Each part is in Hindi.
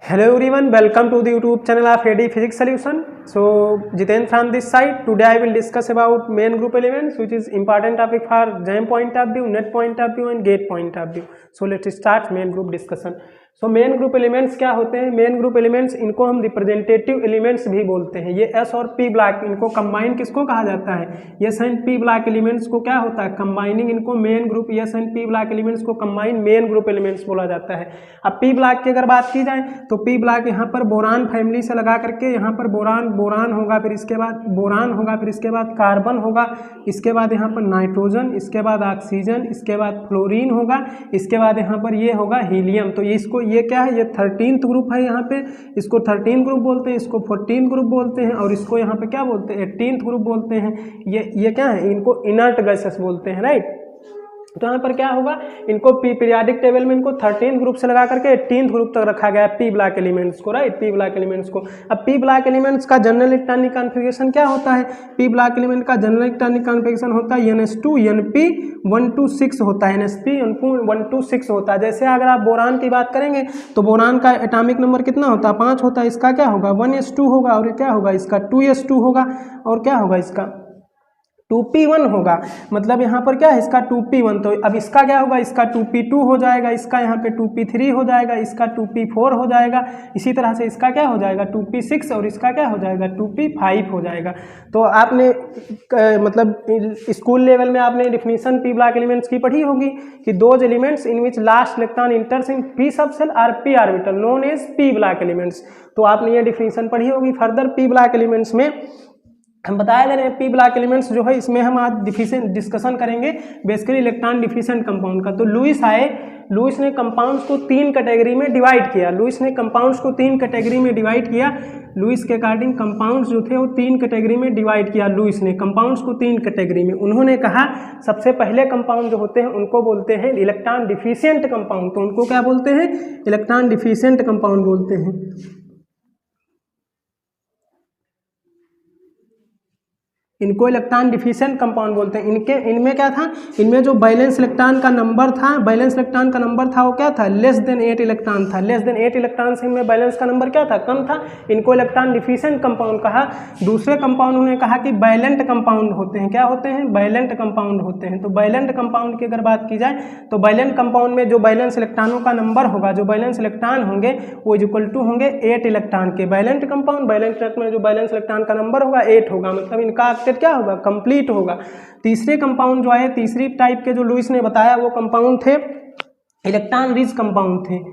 Hello everyone, welcome to the YouTube channel of AD Physics Solution. So Jiten from this side. Today I will discuss about main group elements, which is important topic for JAM point of view, net point of view and gate point of view. So let's start main group discussion. So main group elements क्या होते हैं? मेन ग्रुप एलिमेंट्स इनको हम रिप्रेजेंटेटिव एलिमेंट्स भी बोलते हैं। ये एस और पी ब्लॉक इनको कंबाइन किसको कहा जाता है? S and P block elements को क्या होता है? कंबाइनिंग इनको main group S and P block elements को कंबाइन मेन ग्रुप एलिमेंट्स बोला जाता है। अब पी ब्लॉक की अगर बात की जाए तो पी ब्लॉक यहाँ पर बोरान फैमिली से लगा करके यहाँ पर बोरान होगा, फिर इसके बाद बोरान होगा, फिर इसके बाद कार्बन होगा, इसके बाद यहाँ पर नाइट्रोजन, इसके बाद ऑक्सीजन, इसके बाद फ्लोरीन होगा, इसके बाद यहाँ पर ये होगा हीलियम। तो इसको ये क्या है? ये 13th ग्रुप है। यहाँ पे इसको 13 ग्रुप बोलते हैं, इसको 14 ग्रुप बोलते हैं और इसको यहाँ पे क्या बोलते हैं? 18th ग्रुप बोलते हैं। ये क्या है? इनको इनर्ट गैसेस बोलते हैं, राइट। तो यहाँ पर क्या होगा? इनको पीरियाडिक टेबल में इनको 13 ग्रुप से लगा करके 18th ग्रुप तक रखा गया है पी ब्लॉक एलिमेंट्स को, राइट। पी ब्लॉक एलिमेंट्स को। अब पी ब्लॉक एलिमेंट्स का जनरल इलेक्ट्रॉनिक कॉन्फ़िगरेशन क्या होता है? पी ब्लॉक एलिमेंट का जनरल इलेक्ट्रॉनिक कॉन्फ़िगरेशन होता है NH2 NP 126 होता है, NSP 126 होता है। जैसे अगर आप बोरान की बात करेंगे तो बोरान का एटॉमिक नंबर कितना होता है? 5 होता है। इसका क्या होगा? 1s2 होगा और क्या होगा? इसका 2s2 होगा और क्या होगा? इसका 2p1 होगा। मतलब यहाँ पर क्या है? इसका 2p1। तो अब इसका क्या होगा? इसका 2p2 हो जाएगा, इसका यहाँ पे 2p3 हो जाएगा, इसका 2p4 हो जाएगा, इसी तरह से इसका क्या हो जाएगा? 2p6 और इसका क्या हो जाएगा? 2p5 हो जाएगा। तो आपने मतलब स्कूल लेवल में आपने डिफिनीशन पी ब्लॉक एलिमेंट्स की पढ़ी होगी कि those elements in which last electron enters in p subshell are p orbital known as P block elements. तो आपने ये डिफिनीशन पढ़ी होगी। फर्दर पी ब्लॉक एलिमेंट्स में हम बताया जा रहे हैं पी ब्लॉक एलिमेंट्स जो है इसमें हम आज डिस्कशन करेंगे बेसिकली इलेक्ट्रॉन डिफिशिएंट कंपाउंड का। तो लुईस ने कंपाउंड्स को 3 कैटेगरी में डिवाइड किया। लुईस के अकॉर्डिंग कंपाउंड्स जो थे वो 3 कैटेगरी में डिवाइड किया। लुईस ने कंपाउंड्स को 3 कैटेगरी में उन्होंने कहा सबसे पहले कंपाउंड जो होते हैं उनको बोलते हैं इलेक्ट्रॉन डिफिशिएंट कंपाउंड। तो उनको क्या बोलते हैं? इलेक्ट्रॉन डिफिशिएंट कंपाउंड बोलते हैं। इनको इलेक्ट्रॉन डिफिशिएंट कंपाउंड बोलते हैं। इनमें क्या था? इनमें जो बैलेंस इलेक्ट्रॉन का नंबर था वो क्या था? लेस देन 8 इलेक्ट्रॉन था। लेस देन 8 इलेक्ट्रॉन से इनमें बैलेंस का नंबर क्या था? कम था। इनको इलेक्ट्रॉन डिफिशिएंट कंपाउंड कहा। दूसरे कंपाउंड उन्होंने कहा कि बैलेंट कंपाउंड होते हैं। क्या होते हैं? बैलेंट कंपाउंड होते हैं। तो बैलेंट कंपाउंड की अगर बात की जाए तो बैलेंट कंपाउंड में जो बैलेंस इलेक्ट्रॉनों का नंबर होगा, जो बैलेंस इलेक्ट्रॉन होंगे वो इक्वल टू होंगे 8 इलेक्ट्रॉन के। बैलेंट कंपाउंड में जो बैलेंस इलेक्ट्रॉन का नंबर होगा 8 होगा, मतलब इनका क्या होगा? कंप्लीट होगा। तीसरे कंपाउंड जो है, तीसरी टाइप के जो लुईस ने बताया वो कंपाउंड थे इलेक्ट्रॉन रिच कंपाउंड थे।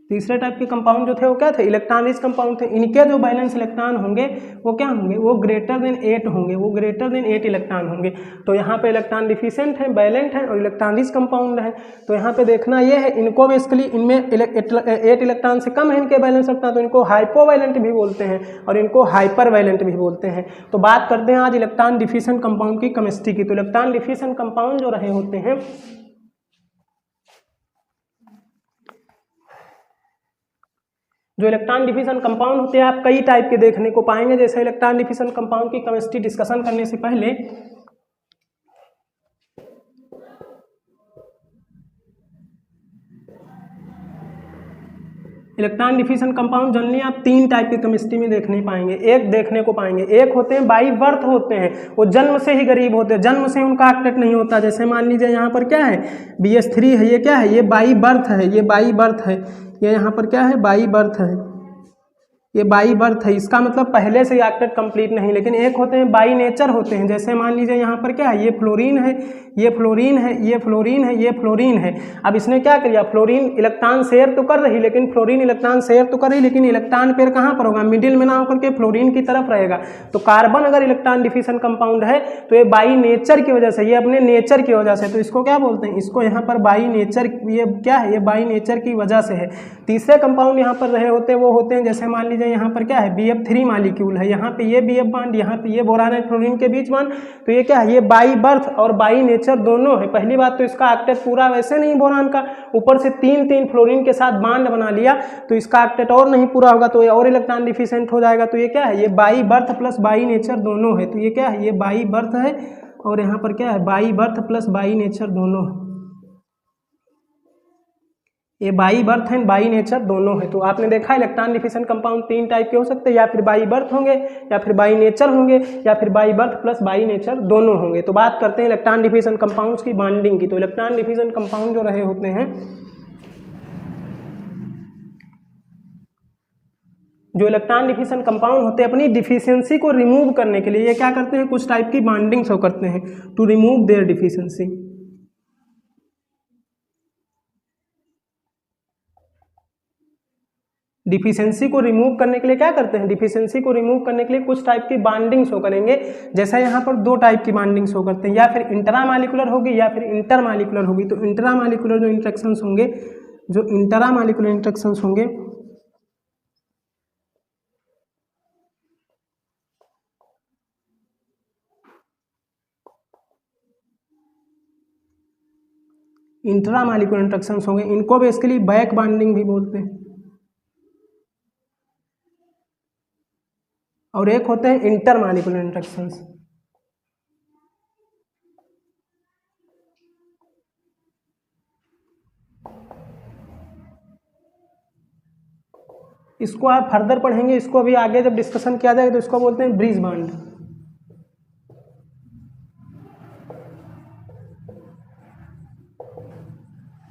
तीसरे टाइप के कंपाउंड जो थे वो क्या थे? इलेक्ट्रॉन रिच कंपाउंड थे। इनके जो बैलेंस इलेक्ट्रॉन होंगे वो क्या होंगे? वो ग्रेटर देन 8 होंगे, वो ग्रेटर देन 8 इलेक्ट्रॉन होंगे। तो यहाँ पे इलेक्ट्रॉन डिफिशिएंट है, बैलेंट है और इलेक्ट्रॉन रिच कंपाउंड है। तो यहाँ पे देखना ये है, इनको बेसिकली इनमें 8 इलेक्ट्रॉन से कम है इनके बैलेंस इलेक्ट्रॉन, तो इनको हाइपोवैलेंट भी बोलते हैं और इनको हाइपरवैलेंट भी बोलते हैं। तो बात करते हैं आज इलेक्ट्रॉन डिफिशिएंट कंपाउंड की केमिस्ट्री की। तो इलेक्ट्रॉन डिफिशिएंट कंपाउंड जो रहे होते हैं जो इलेक्ट्रॉन डिफिशिएंट कंपाउंड होते हैं आप कई टाइप के देखने को पाएंगे। जैसे इलेक्ट्रॉन डिफिशिएंट कंपाउंड की केमिस्ट्री डिस्कशन करने से पहले इलेक्ट्रॉन डिफिशिएंट कंपाउंड जनरली आप 3 टाइप की केमिस्ट्री में देखने पाएंगे। एक होते हैं बाई बर्थ होते हैं, वो जन्म से ही गरीब होते हैं, जन्म से उनका ऑक्टेट नहीं होता। जैसे मान लीजिए यहाँ पर क्या है? BS3 है, ये क्या है? ये बाई बर्थ है, ये यहाँ पर क्या है? बाई बर्थ है, ये बाई बर्थ है। इसका मतलब पहले से ही ऑक्टेट कंप्लीट नहीं। लेकिन एक होते हैं बाई नेचर होते हैं। जैसे मान लीजिए यहाँ पर क्या है? ये फ्लोरीन है, ये फ्लोरीन है, ये फ्लोरीन है, ये फ्लोरीन है। अब इसने क्या किया? फ्लोरीन इलेक्ट्रॉन शेयर तो कर रही, लेकिन फ्लोरीन इलेक्ट्रॉन शेयर तो कर रही, लेकिन इलेक्ट्रॉन पेयर कहाँ पर होगा? मिडिल में ना होकर के फ्लोरीन की तरफ रहेगा। तो कार्बन अगर इलेक्ट्रॉन डिफिशिएंट कंपाउंड है तो ये बाई नेचर की वजह से, ये अपने नेचर की वजह से, तो इसको क्या बोलते हैं? इसको यहाँ पर बाई नेचर, ये क्या है? ये बाई नेचर की वजह से है। तीसरे कंपाउंड यहाँ पर रहे होते हैं वो होते हैं, जैसे मान लीजिए यहाँ पर क्या है? BF3 मॉलिक्यूल है, यहाँ पे ये BF बॉन्ड, यहाँ पे ये बोरान एंड फ्लोरीन के बीच बॉन्ड। तो ये क्या है? ये बाई बर्थ और बाई नेचर दोनों है। पहली बात तो इसका ऑक्टेट पूरा वैसे नहीं बोरान का, ऊपर से 3 फ्लोरीन के साथ बॉन्ड बना लिया तो इसका ऑक्टेट और नहीं पूरा होगा, तो ये और इलेक्ट्रॉन डिफिशिएंट हो जाएगा। तो ये क्या है? ये by birth plus by nature दोनों है। तो ये क्या है? ये बाई बर्थ है और यहाँ पर क्या है? By birth plus by nature दोनों है। ये by birth and by nature दोनों है। तो आपने देखा इलेक्ट्रॉन डिफिशिएंट कंपाउंड 3 टाइप के हो सकते हैं, या फिर बाई बर्थ होंगे, या फिर बाई नेचर होंगे, या फिर by birth plus by nature दोनों होंगे। तो बात करते हैं इलेक्ट्रॉन डिफिशिएंट कंपाउंड्स की बॉन्डिंग की। तो इलेक्ट्रॉन डिफिशिएंट कंपाउंड जो रहे होते हैं, जो इलेक्ट्रॉन डिफिशिएंट कंपाउंड होते हैं अपनी डिफिशियंसी को रिमूव करने के लिए ये क्या करते हैं, कुछ टाइप की बॉन्डिंग शो करते हैं to remove their deficiency. Deficiency को रिमूव करने के लिए क्या करते हैं, डिफिशियंसी को रिमूव करने के लिए कुछ टाइप की बॉन्डिंग शो करेंगे। जैसा यहाँ पर 2 टाइप की बॉन्डिंग शो करते हैं, या फिर इंट्रामॉलिक्यूलर होगी या फिर इंटरमॉलिक्यूलर होगी। तो इंट्रामॉलिक्यूलर जो इंटरेक्शंस होंगे, जो इंट्रामॉलिक्यूलर इंटरेक्शंस होंगे, इंट्रामॉलिक्यूलर इंटरेक्शंस होंगे, इनको बेसिकली बैक बॉन्डिंग भी बोलते हैं। और एक होते हैं इंटरमॉलिक्यूलर इंटरेक्शंस। इसको आप फर्दर पढ़ेंगे, इसको अभी आगे जब डिस्कशन किया जाएगा तो इसको बोलते हैं ब्रिज बॉन्ड।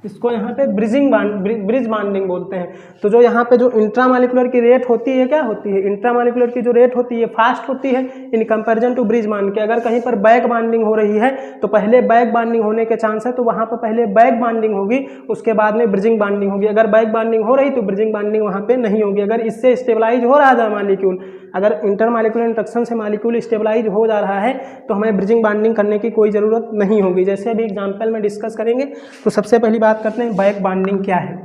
इसको यहाँ पे ब्रिज बॉन्डिंग बोलते हैं। तो जो यहाँ पे जो इंट्रामॉलिक्यूलर की रेट होती है, क्या होती है, इंट्रामॉलिक्यूलर की जो रेट होती है फास्ट होती है in comparison to bridge bond के। अगर कहीं पर बैक बॉन्डिंग हो रही है तो पहले बैक बॉन्डिंग होने के चांस है, तो वहाँ पर पहले बैक बॉन्डिंग होगी, उसके बाद में ब्रिजिंग बॉन्डिंग होगी। अगर बैक बॉन्डिंग हो रही तो ब्रिजिंग बॉन्डिंग वहाँ पे नहीं होगी। अगर इससे स्टेबलाइज हो रहा है मॉलिक्यूल, अगर इंटरमॉलिक्यूलर इंटरेक्शन से मॉलिक्यूल स्टेबलाइज हो जा रहा है तो हमें ब्रिजिंग बॉन्डिंग करने की कोई ज़रूरत नहीं होगी। जैसे अभी एग्जाम्पल में डिस्कस करेंगे। तो सबसे पहली बात करते हैं बैक बॉन्डिंग क्या है।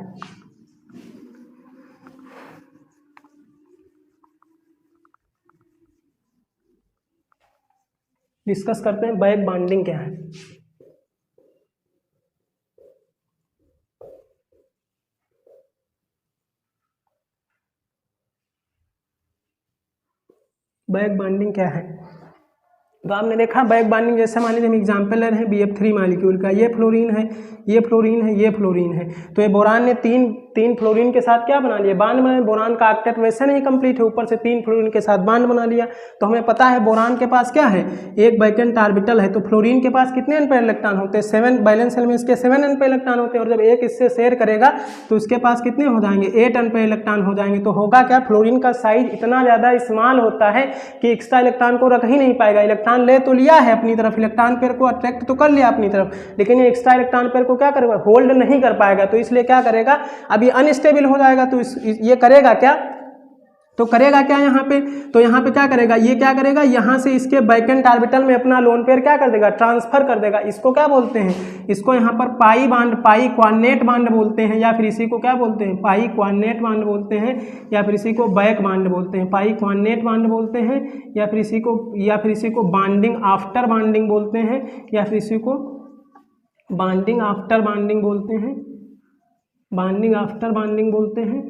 डिस्कस करते हैं बैक बॉन्डिंग क्या है। बैक बॉन्डिंग क्या है, तो आपने देखा बैक बॉन्डिंग, जैसे मान लीजिए हम एग्जाम्पल ले रहे हैं BF3 मॉलिक्यूल का। ये फ्लोरीन है, ये फ्लोरीन है, ये फ्लोरीन है। तो ये बोरान ने तीन फ्लोरीन के साथ क्या बना लिया, बांड बना। बोरान का ऑक्टेट वैसे नहीं कंप्लीट है, ऊपर से 3 फ्लोरीन के साथ बांड बना लिया। तो हमें पता है बोरान के पास क्या है, एक वैकेंट ऑर्बिटल है। तो फ्लोरीन के पास कितने अनपेयर इलेक्ट्रॉन होते हैं, 7। बैलेंस एलिमेंट्स के 7 अनपेयर इलेक्ट्रॉन होते हैं। और जब एक इससे शेयर करेगा तो उसके पास कितने हो जाएंगे, 8 अनपेयर इलेक्ट्रॉन हो जाएंगे। तो होगा क्या, फ्लोरीन का साइज इतना ज़्यादा स्मॉल होता है कि एक्स्ट्रा इलेक्ट्रॉन को रख ही नहीं पाएगा। इलेक्ट्रॉन ले तो लिया है अपनी तरफ, इलेक्ट्रॉन पेयर को अट्रैक्ट तो कर लिया अपनी तरफ, लेकिन ये एक्स्ट्रा इलेक्ट्रॉन पेयर को क्या करेगा, होल्ड नहीं कर पाएगा। तो इसलिए क्या करेगा, अभी अनस्टेबल हो जाएगा। तो ये करेगा क्या, तो करेगा क्या यहाँ पे, तो यहाँ पे क्या करेगा, ये क्या करेगा, यहाँ से इसके वैकेंट ऑर्बिटल में अपना लोन पेयर क्या कर देगा, ट्रांसफर कर देगा। इसको क्या बोलते हैं, इसको यहाँ पर पाई बॉन्ड, पाई क्वार्नेट बॉन्ड बोलते हैं, या फिर इसी को क्या बोलते हैं, पाई क्वार्नेट बॉन्ड बोलते हैं, या फिर इसी को बैक बॉन्ड बोलते हैं। पाई क्वार्नेट बॉन्ड बोलते हैं, या फिर इसी को बॉन्डिंग आफ्टर बॉन्डिंग बोलते हैं, या फिर इसी को बॉन्डिंग आफ्टर बॉन्डिंग बोलते हैं, बॉन्डिंग आफ्टर बॉन्डिंग बोलते हैं,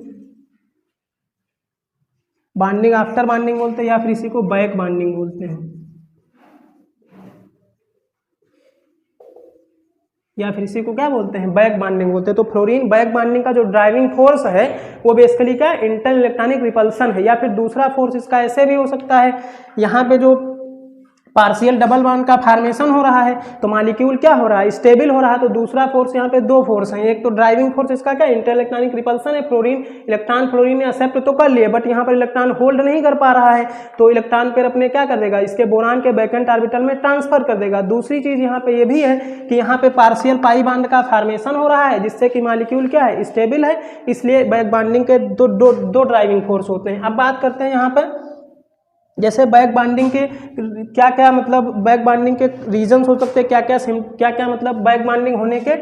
बॉन्डिंग आफ्टर बॉन्डिंग बोलते हैं, या फिर इसी को बैक बॉन्डिंग बोलते हैं, या फिर इसी को क्या बोलते हैं, बैक बॉन्डिंग बोलते हैं। तो फ्लोरीन बैक बॉन्डिंग का जो ड्राइविंग फोर्स है वो बेसिकली क्या, इंटर इलेक्ट्रॉनिक रिपल्सन है। या फिर दूसरा फोर्स इसका ऐसे भी हो सकता है, यहाँ पे जो पार्शियल डबल बॉन्ड का फॉर्मेशन हो रहा है तो मॉलिक्यूल क्या हो रहा है, स्टेबल हो रहा है। तो दूसरा फोर्स, यहाँ पे 2 फोर्स हैं। एक तो ड्राइविंग फोर्स इसका क्या, इंटर इलेक्ट्रॉनिक रिपल्सन है। फ्लोरीन ने एक्सेप्ट तो कर लिया, बट यहाँ पर इलेक्ट्रॉन होल्ड नहीं कर पा रहा है। तो इलेक्ट्रॉन पेयर अपने क्या कर देगा, इसके बोरान के वैकेंट ऑर्बिटल में ट्रांसफर कर देगा। दूसरी चीज यहाँ पे ये भी है कि यहाँ पे पार्शियल पाई बॉन्ड का फॉर्मेशन हो रहा है, जिससे कि मॉलिक्यूल क्या है, स्टेबल है। इसलिए बैक बॉन्डिंग के दो ड्राइविंग फोर्स होते हैं। अब बात करते हैं यहाँ पर, जैसे बैक बॉन्डिंग के क्या क्या मतलब, बैक बॉन्डिंग के रीजंस हो सकते हैं, क्या क्या मतलब बैक बॉन्डिंग होने के,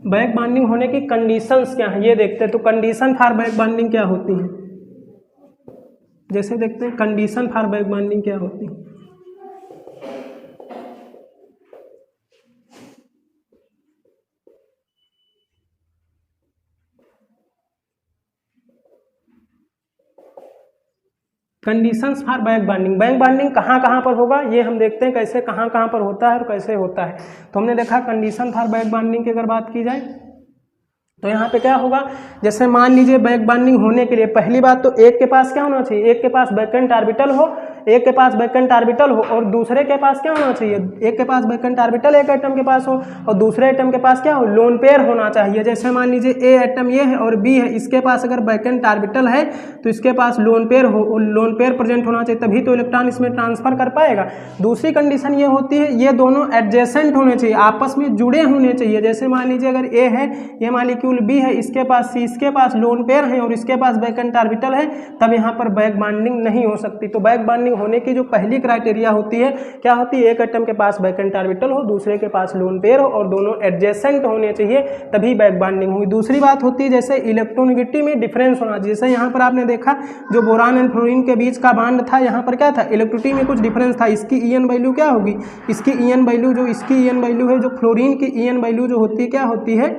बैक बॉन्डिंग होने की कंडीशंस क्या हैं ये देखते हैं। तो कंडीशन फॉर बैक बॉन्डिंग क्या होती हैं, जैसे देखते हैं कंडीशन फॉर बैक बॉन्डिंग क्या होती है। Conditions for back binding. Back binding कहाँ कहाँ पर होगा ये हम देखते हैं, कैसे कहाँ कहाँ पर होता है और कैसे होता है। तो हमने देखा कंडीशन फॉर बैक बाइंडिंग की अगर बात की जाए तो यहाँ पे क्या होगा, जैसे मान लीजिए बैक बाइंडिंग होने के लिए पहली बात तो एक के पास क्या होना चाहिए, एक के पास वैकेंट ऑर्बिटल हो, एक के पास वैकेंट ऑर्बिटल हो और दूसरे के पास क्या होना चाहिए, एक के पास वैकेंट ऑर्बिटल एक एटम के पास हो और दूसरे एटम के पास क्या हो, लोन पेयर होना चाहिए। जैसे मान लीजिए ए एटम ये है और बी है, इसके पास अगर वैकेंट ऑर्बिटल है तो इसके पास लोन पेयर हो, लोन पेयर प्रेजेंट होना चाहिए, तभी तो इलेक्ट्रॉन इसमें ट्रांसफर कर पाएगा। दूसरी कंडीशन ये होती है ये दोनों एडजेसेंट होने चाहिए, आपस में जुड़े होने चाहिए। जैसे मान लीजिए अगर ए है, ये मॉलिक्यूल बी है, इसके पास सी, इसके पास लोन पेयर है और इसके पास वैकेंट ऑर्बिटल है, तब यहाँ पर बैक बाइंडिंग नहीं हो सकती। तो बैक बाइंडिंग होने की जो पहली क्राइटेरिया होती है क्या होती है, एक एटम के पास वैकेंट ऑर्बिटल हो, दूसरे के पास लोन पेयर हो और दोनों एडजेसेंट होने चाहिए, तभी बैक बाइंडिंग होगी। दूसरी बात होती है जैसे इलेक्ट्रोनेगेटिविटी में डिफरेंस होना चाहिए। जैसे यहाँ पर आपने देखा जो बोरान एंड फ्लोरीन के बीच का बांड था, यहाँ पर क्या था, इलेक्ट्रिसिटी में कुछ डिफरेंस था। इसकी ईएन वैल्यू क्या होगी, इसकी ईएन वैल्यू जो इसकी ईएन वैल्यू है, जो फ्लोरीन की ईएन वैल्यू जो होती है क्या होती है,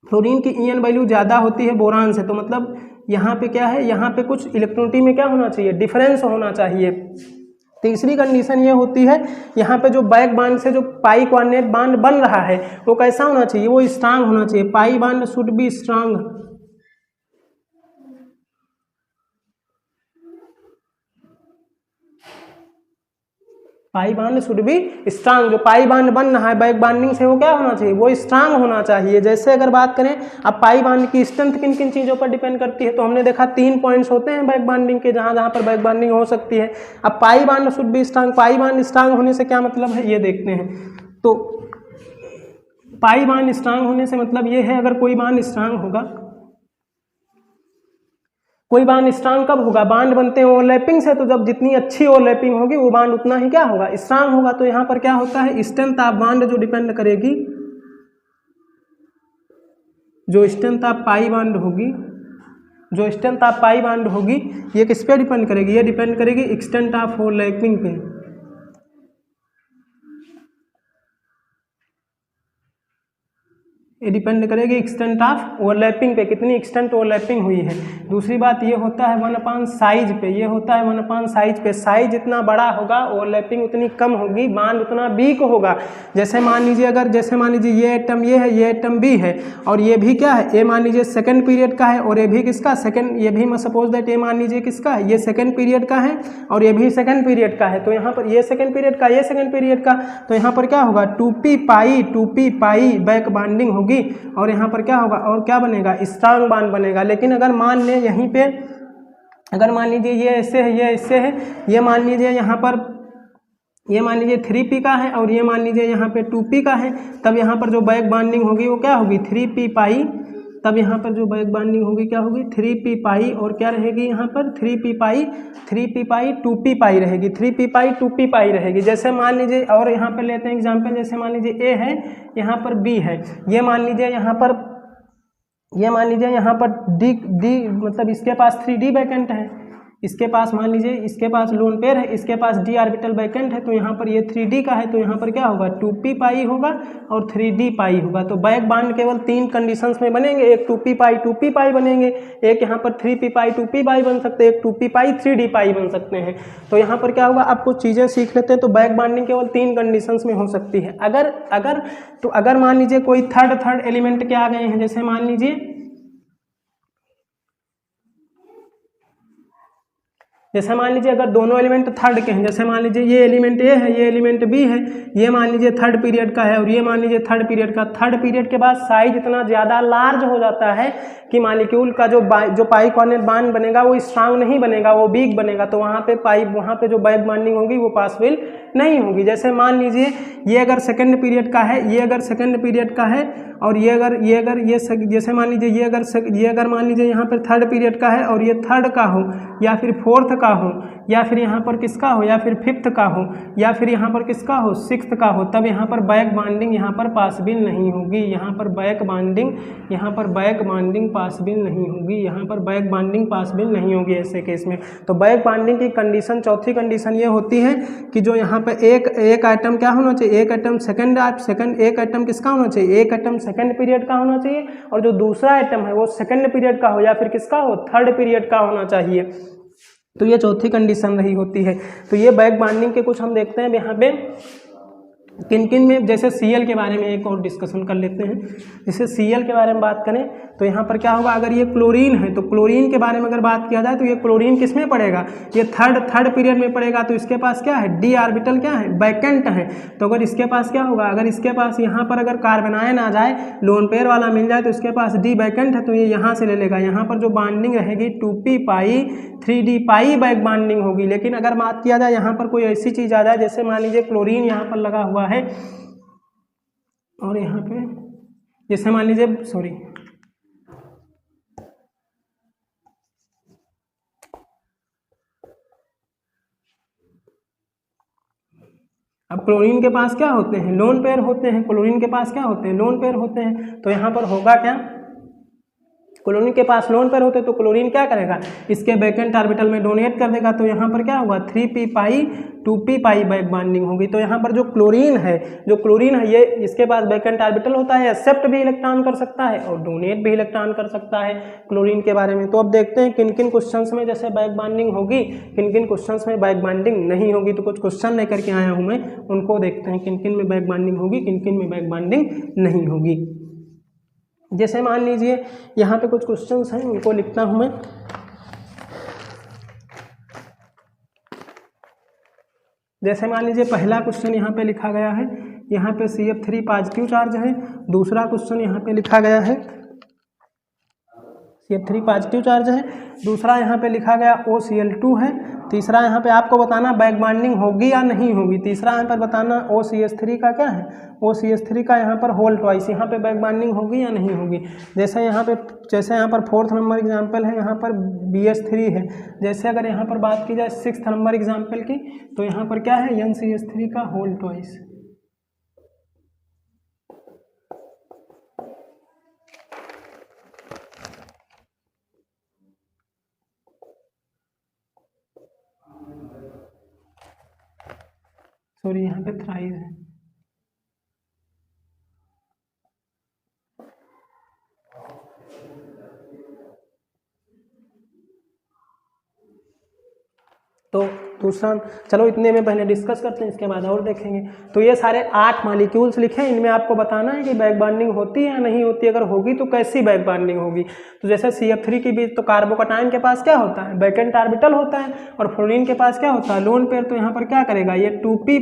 फ्लोरीन की ईएन वैल्यू ज़्यादा होती है बोरान से। तो मतलब यहाँ पे क्या है, यहाँ पे कुछ इलेक्ट्रोनिटी में क्या होना चाहिए, डिफरेंस होना चाहिए। तीसरी कंडीशन ये होती है यहाँ पे जो बैक बांड से जो पाई कोऑर्डिनेट बांड बन रहा है वो कैसा होना चाहिए, वो स्ट्रांग होना चाहिए। पाई bond should be strong, pi bond should be strong. जो पाई बांड बन रहा है बैक बाइंडिंग से वो क्या होना चाहिए, वो स्ट्रांग होना चाहिए। जैसे अगर बात करें अब पाई बांड की स्ट्रेंथ किन किन चीज़ों पर डिपेंड करती है, तो हमने देखा 3 पॉइंट्स होते हैं बैक बाइंडिंग के, जहाँ जहाँ पर बैक बाइंडिंग हो सकती है। अब पाई bond should be strong, pi bond strong होने से क्या मतलब है ये देखते हैं। तो पाई बांड स्ट्रांग होने से मतलब ये है, अगर कोई बांड स्ट्रांग होगा, कोई बांड स्ट्रांग कब होगा, बांड बनते हैं ओवरलैपिंग से, तो जब जितनी अच्छी ओवरलैपिंग होगी वो बांड उतना ही क्या होगा, स्ट्रांग होगा। तो यहाँ पर क्या होता है, स्ट्रेंथ ऑफ बांड जो डिपेंड करेगी, जो स्ट्रेंथ ऑफ पाई बांड होगी, जो स्ट्रेंथ ऑफ पाई बांड होगी ये किस पे डिपेंड करेगी, ये डिपेंड करेगी एक्सटेंट ऑफ ओवरलैपिंग पे। ये डिपेंड करेगी एक्सटेंट ऑफ ओवरलैपिंग पे, कितनी एक्सटेंट ओवरलैपिंग हुई है। दूसरी बात ये होता है 1/, साइज पे, ये होता है 1/, साइज पे। साइज जितना बड़ा होगा ओवरलैपिंग उतनी कम होगी, बांड उतना वीक होगा। जैसे मान लीजिए अगर जैसे मान लीजिए ये एटम ये है, ये एटम बी है और ये भी क्या है, ये मान लीजिए सेकंड पीरियड का है और ये भी किसका सेकंड, ये भी सपोज दैट ये मान लीजिए किसका है, ये सेकंड पीरियड का है और ये भी सेकंड पीरियड का है। तो यहाँ पर ये सेकंड पीरियड का, ये सेकंड पीरियड का, तो यहाँ पर क्या होगा 2p पाई बैक बाइंडिंग होगी और यहाँ पर क्या होगा और क्या बनेगा, स्ट्रांग बांड बनेगा। लेकिन अगर मान लें यहीं पे, अगर मान लीजिए ये ऐसे है, ये ऐसे है, ये मान लीजिए यहाँ पर, ये मान लीजिए 3p का है और ये मान लीजिए यहाँ पे 2p का है, तब यहाँ पर जो बैक बाइंडिंग होगी वो क्या होगी 3p पाई। तब यहाँ पर जो बैक बाइंडिंग होगी क्या होगी 3p पाई और क्या रहेगी यहाँ पर 3p पाई 2p पाई रहेगी, 3p पाई 2p पाई रहेगी। जैसे मान लीजिए और यहाँ पर लेते हैं एग्जांपल, जैसे मान लीजिए a है, यहाँ पर b है, ये मान लीजिए यहाँ पर, ये मान लीजिए यहाँ पर d मतलब इसके पास 3d वैकेंट है, इसके पास मान लीजिए इसके पास लोन पेयर है, इसके पास d ऑर्बिटल वैकेंट है, तो यहाँ पर ये 3d का है, तो यहाँ पर क्या होगा 2p पाई होगा और 3d पाई होगा। तो बैक बांड केवल 3 कंडीशंस में बनेंगे, एक 2p पाई बनेंगे, एक यहाँ पर 3p पाई 2p पाई बन सकते हैं, एक 2p पाई 3d पाई बन सकते हैं। तो यहाँ पर क्या होगा, आप कुछ चीज़ें सीख लेते हैं। तो बैक बाइंडिंग केवल 3 कंडीशंस में हो सकती है। अगर मान लीजिए कोई थर्ड एलिमेंट के आ गए हैं, जैसे मान लीजिए अगर दोनों एलिमेंट थर्ड के हैं, जैसे मान लीजिए ये एलिमेंट ए है, ये एलिमेंट बी है, ये मान लीजिए थर्ड पीरियड का है और ये मान लीजिए थर्ड पीरियड का। थर्ड पीरियड के बाद साइज इतना ज़्यादा लार्ज हो जाता है कि मॉलिक्यूल का जो पाई कोऑर्डिनेट बांड बनेगा वो स्ट्रांग नहीं बनेगा, वो वीक बनेगा। तो वहाँ पे जो बैक बाइंडिंग होगी वो पॉसिबल नहीं होगी। जैसे मान लीजिए ये अगर सेकंड पीरियड का है, ये अगर सेकंड पीरियड का है और जैसे मान लीजिए ये अगर मान लीजिए यहाँ पर थर्ड पीरियड का है और ये थर्ड का हो या फिर फोर्थ का हो या फिर यहाँ पर किसका हो या फिर फिफ्थ का हो या फिर यहाँ पर किसका हो सिक्स्थ का हो, तब यहाँ पर बैक बाइंडिंग यहाँ पर पॉसिबल नहीं होगी। यहाँ पर बैक बाइंडिंग पॉसिबल नहीं होगी, यहाँ पर बैक बाइंडिंग पॉसिबल नहीं होगी ऐसे केस में। तो बैक बाइंडिंग की कंडीशन, चौथी कंडीशन ये होती है कि जो यहाँ पर एक आइटम क्या होना चाहिए, एक आइटम किसका होना चाहिए, एक आइटम सेकंड पीरियड का होना चाहिए और जो दूसरा आइटम है वो सेकंड पीरियड का हो या फिर किसका हो थर्ड पीरियड का होना चाहिए। तो ये चौथी कंडीशन रही होती है। तो ये बैक बॉन्डिंग के कुछ हम देखते हैं यहाँ पे किन किन में, जैसे Cl के बारे में एक और डिस्कशन कर लेते हैं। जैसे Cl के बारे में बात करें तो यहाँ पर क्या होगा, अगर ये क्लोरीन है तो क्लोरीन के बारे में अगर बात किया जाए तो ये क्लोरीन किस में पड़ेगा, ये थर्ड पीरियड में पड़ेगा। तो इसके पास क्या है, डी ऑर्बिटल क्या है, वैकेंट है। तो अगर इसके पास क्या होगा, अगर इसके पास यहाँ पर अगर कार्बनायन आ जाए, लोन पेयर वाला मिल जाए तो इसके पास डी वैकेंट है, तो ये यहाँ से ले लेगा। यहाँ पर जो बॉन्डिंग रहेगी 2p पाई 3d पाई बैक बॉन्डिंग होगी। लेकिन अगर बात किया जाए यहाँ पर कोई ऐसी चीज़ आ जाए, जैसे मान लीजिए क्लोरीन यहाँ पर लगा हुआ है और यहाँ पे जैसे मान लीजिए अब क्लोरीन के पास क्या होते हैं, लोन पेयर होते हैं। क्लोरीन के पास क्या होते हैं, लोन पेयर होते हैं। तो यहाँ पर होगा क्या, क्लोरीन के पास लोन पेयर होते हैं तो क्लोरीन क्या करेगा, इसके वैकेंट ऑर्बिटल में डोनेट कर देगा। तो यहाँ पर क्या होगा, 3p पाई 2p पाई बैक बॉन्डिंग होगी। तो यहाँ पर जो क्लोरीन है ये इसके पास वैकेंट ऑर्बिटल होता है, एक्सेप्ट भी इलेक्ट्रॉन कर सकता है और डोनेट भी इलेक्ट्रॉन कर सकता है क्लोरीन के बारे में। तो अब देखते हैं किन किन क्वेश्चंस में जैसे बैक बॉन्डिंग होगी, किन किन क्वेश्चंस में बैक बॉन्डिंग नहीं होगी। तो कुछ क्वेश्चन लेकर के आया हूँ मैं, उनको देखते हैं किन किन में बैक बॉन्डिंग होगी, किन किन में बैक बॉन्डिंग नहीं होगी। जैसे मान लीजिए यहाँ पे कुछ क्वेश्चंस हैं, उनको लिखता हूँ मैं। जैसे मान लीजिए पहला क्वेश्चन यहाँ पे लिखा गया है, यहाँ पे CF3 पॉजिटिव चार्ज है। दूसरा क्वेश्चन यहाँ पे लिखा गया है CF3 पॉजिटिव चार्ज है। दूसरा यहाँ पे लिखा गया OCl2 है। तीसरा यहाँ पे आपको बताना बैक बॉन्डिंग होगी या नहीं होगी। तीसरा यहाँ पर बताना OCH3 का क्या है, OCH3 का यहाँ पर होल ट्वाइस, यहाँ पे बैक बॉन्डिंग होगी या नहीं होगी। जैसे यहाँ पर 4th नंबर एग्जाम्पल है, यहाँ पर BH3 है। जैसे अगर यहाँ पर बात की जाए 6th नंबर एग्जाम्पल की, तो यहाँ पर क्या है, NCH3 का होल ट्वाइस। सॉरी, यहाँ पे थ्राइस है। तो दूसरा, चलो इतने में पहले डिस्कस करते हैं, इसके बाद और देखेंगे। तो ये सारे 8 मॉलिक्यूल्स लिखे हैं, इनमें आपको बताना है कि बैक बॉन्डिंग होती है या नहीं होती, अगर होगी तो कैसी बैक बॉन्डिंग होगी। तो जैसे CF3 के बीच तो कार्बोकटायन के पास क्या होता है, वैकेंट ऑर्बिटल होता है, और फ्लोरीन के पास क्या होता है, लोन पेयर। तो यहाँ पर क्या करेगा, ये 2p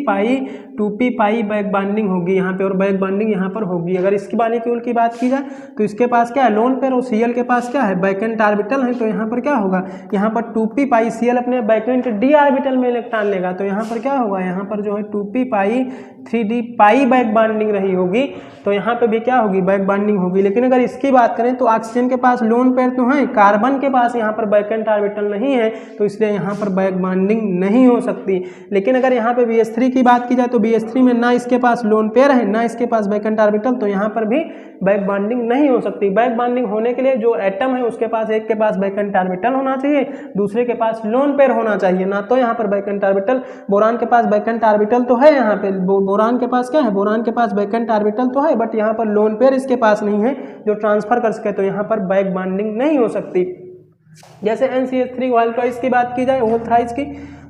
पाई बैक बॉन्डिंग होगी यहाँ पे, और बैक बॉन्डिंग यहाँ पर होगी। अगर इसकी मॉलिक्यूल की बात की जाए तो इसके पास क्या है, लोन पेयर, और Cl के पास क्या है, वैकेंट ऑर्बिटल है। तो यहाँ पर क्या होगा, यहाँ पर 2p पाई Cl अपने वैकेंट डी ऑर्बिटल में इलेक्ट्रॉन लेगा। तो यहाँ पर क्या होगा, यहाँ पर जो है 2p पाई 3d पाई बैक बॉन्डिंग रही होगी। तो यहाँ पे भी क्या होगी, बैक बॉन्डिंग होगी। लेकिन अगर इसकी बात करें तो ऑक्सीजन के पास लोन पेयर तो है, कार्बन के पास यहाँ पर वैकेंट ऑर्बिटल नहीं है, तो इसलिए यहाँ पर बैक बॉन्डिंग नहीं हो सकती। लेकिन अगर यहाँ पे BH3 की बात की जाए तो BH3 में ना इसके पास लोन पेयर है, ना इसके पास वैकेंट ऑर्बिटल, तो यहाँ पर भी बैक बॉन्डिंग नहीं हो सकती। बैक बॉन्डिंग होने के लिए जो एटम है उसके पास एक के पास वैकेंट ऑर्बिटल होना चाहिए, दूसरे के पास लोन पेयर होना चाहिए, ना तो यहाँ पर वैकेंट ऑर्बिटल। बोरान के पास वैकेंट ऑर्बिटल तो है, यहाँ पे बोरान के पास क्या है, बोरान के पास वैकेंट ऑर्बिटल तो है, बट यहाँ पर लोन पेयर इसके पास नहीं है जो ट्रांसफर कर सके, तो यहाँ पर बैक बॉन्डिंग नहीं हो सकती। जैसे NCH3 होल ट्वाइस की बात की जाए, होल थ्राइस की,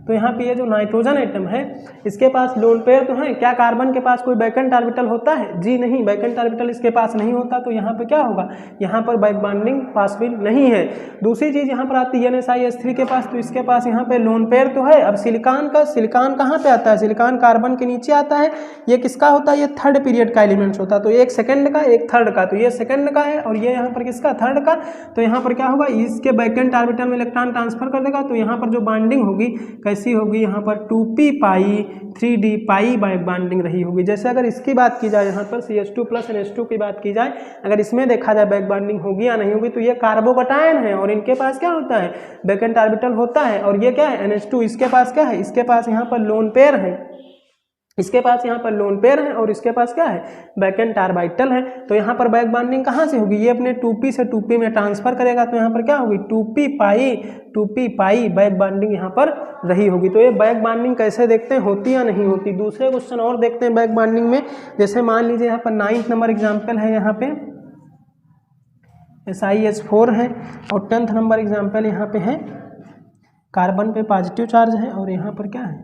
तो यहाँ पे ये जो नाइट्रोजन एटम है इसके पास लोन पेयर तो है। क्या कार्बन के पास कोई वैकेंट ऑर्बिटल होता है, जी नहीं, वैकेंट ऑर्बिटल इसके पास नहीं होता। तो यहाँ पे क्या होगा, यहाँ पर बैक बॉन्डिंग पॉसिबल नहीं है। दूसरी चीज़ यहाँ पर आती है NSiH3 के पास, तो इसके पास यहाँ पे लोन पेयर तो है। अब सिलिकॉन कहाँ पे आता है, सिलिकॉन कार्बन के नीचे आता है। ये किसका होता है, ये 3rd पीरियड का एलिमेंट्स होता है। तो एक सेकंड का, एक थर्ड का, तो ये सेकंड का है और ये यहाँ पर किसका, थर्ड का। तो यहाँ पर क्या होगा, इसके वैकेंट ऑर्बिटल में इलेक्ट्रॉन ट्रांसफर कर देगा। तो यहाँ पर जो बॉन्डिंग होगी कैसी होगी, यहाँ पर 2p पाई 3d पाई बैक बॉन्डिंग रही होगी। जैसे अगर इसकी बात की जाए, यहाँ पर CH2 प्लस NH2 की बात की जाए, अगर इसमें देखा जाए बैक बॉन्डिंग होगी या नहीं होगी, तो ये कार्बोकटायन है और इनके पास क्या होता है, वैकेंट ऑर्बिटल होता है। और ये क्या है, NH2, इसके पास क्या है, इसके पास यहाँ पर लोन पेयर है, इसके पास यहाँ पर लोन पेयर है और इसके पास क्या है, वैकेंट ऑर्बिटल है। तो यहाँ पर बैक बॉन्डिंग कहाँ से होगी, ये अपने 2p से 2p में ट्रांसफर करेगा। तो यहाँ पर क्या होगी, 2p पाई बैक बॉन्डिंग यहाँ पर रही होगी। तो ये बैक बॉन्डिंग कैसे देखते हैं, होती या नहीं होती। दूसरे क्वेश्चन और देखते हैं बैक बॉन्डिंग में। जैसे मान लीजिए यहाँ पर 9th नंबर एग्जाम्पल है, यहाँ पे SiH4 है, और 10th नंबर एग्जाम्पल यहाँ पे है कार्बन पे पॉजिटिव चार्ज है और यहाँ पर क्या है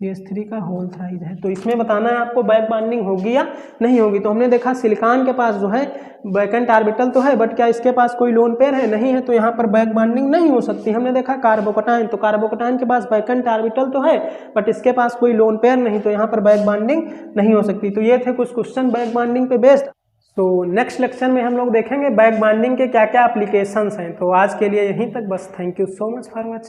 CH3 का होल थ्राइड है। तो इसमें बताना है आपको बैक बॉन्डिंग होगी या नहीं होगी। तो हमने देखा सिलिकॉन के पास जो है वैकेंट ऑर्बिटल तो है, बट क्या इसके पास कोई लोन पेयर है, नहीं है, तो यहाँ पर बैक बॉन्डिंग नहीं हो सकती। हमने देखा कार्बोकटायन, तो कार्बोकटायन के पास वैकेंट ऑर्बिटल तो है बट इसके पास कोई लोन पेयर नहीं, तो यहाँ पर बैक बॉन्डिंग नहीं हो सकती। तो ये थे कुछ क्वेश्चन बैक बॉन्डिंग पे बेस्ड। तो नेक्स्ट लेक्चर में हम लोग देखेंगे बैक बॉन्डिंग के क्या क्या एप्लीकेशंस हैं। तो आज के लिए यहीं तक बस। Thank you so much for watching.